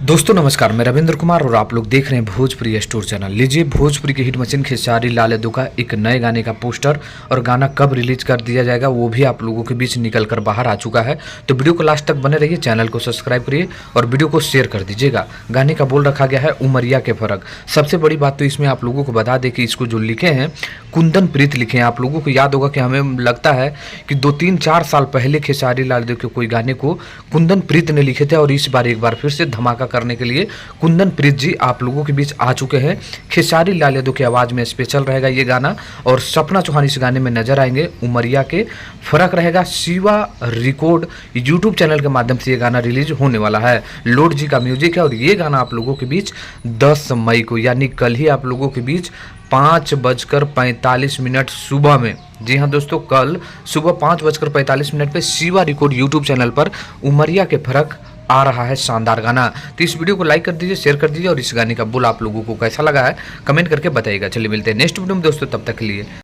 दोस्तों नमस्कार, मैं रविंद्र कुमार और आप लोग देख रहे हैं भोजपुरी स्टोर चैनल। लीजिए, भोजपुरी की हिट मशीन खेसारी लाल यादव का एक नए गाने का पोस्टर और गाना कब रिलीज कर दिया जाएगा वो भी आप लोगों के बीच निकल कर बाहर आ चुका है। तो वीडियो को लास्ट तक बने रहिए, चैनल को सब्सक्राइब करिए और वीडियो को शेयर कर दीजिएगा। गाने का बोल रखा गया है उमरिया के फर्क। सबसे बड़ी बात तो इसमें आप लोगों को बता दें कि इसको जो लिखे हैं कुंदन प्रीत लिखे हैं। आप लोगों को याद होगा कि हमें लगता है कि 2-3-4 साल पहले खेसारी लाल यादव के कोई गाने को कुंदन प्रीत ने लिखे थे और इस बार एक बार फिर से धमाका करने के लिए कुंदन प्रीत जी आप लोगों के बीच आ चुके हैं। खेसारी लाल यादव की आवाज़ में स्पेशल रहेगा ये गाना और सपना चौहान इस गाने में नजर आएंगे। उमरिया के फर्क रहेगा शिवा रिकॉर्ड यूट्यूब चैनल के माध्यम से ये गाना रिलीज होने वाला है। लोड जी का म्यूजिक है और ये गाना आप लोगों के बीच 10 मई को यानी कल ही आप लोगों के बीच 5:45 सुबह में, जी हाँ दोस्तों, कल सुबह 5:45 पे शिवा रिकॉर्ड यूट्यूब चैनल पर उमरिया के फर्क आ रहा है शानदार गाना। तो इस वीडियो को लाइक कर दीजिए, शेयर कर दीजिए और इस गाने का बोल आप लोगों को कैसा लगा है कमेंट करके बताइएगा। चलिए मिलते हैं नेक्स्ट वीडियो में दोस्तों, तब तक के लिए।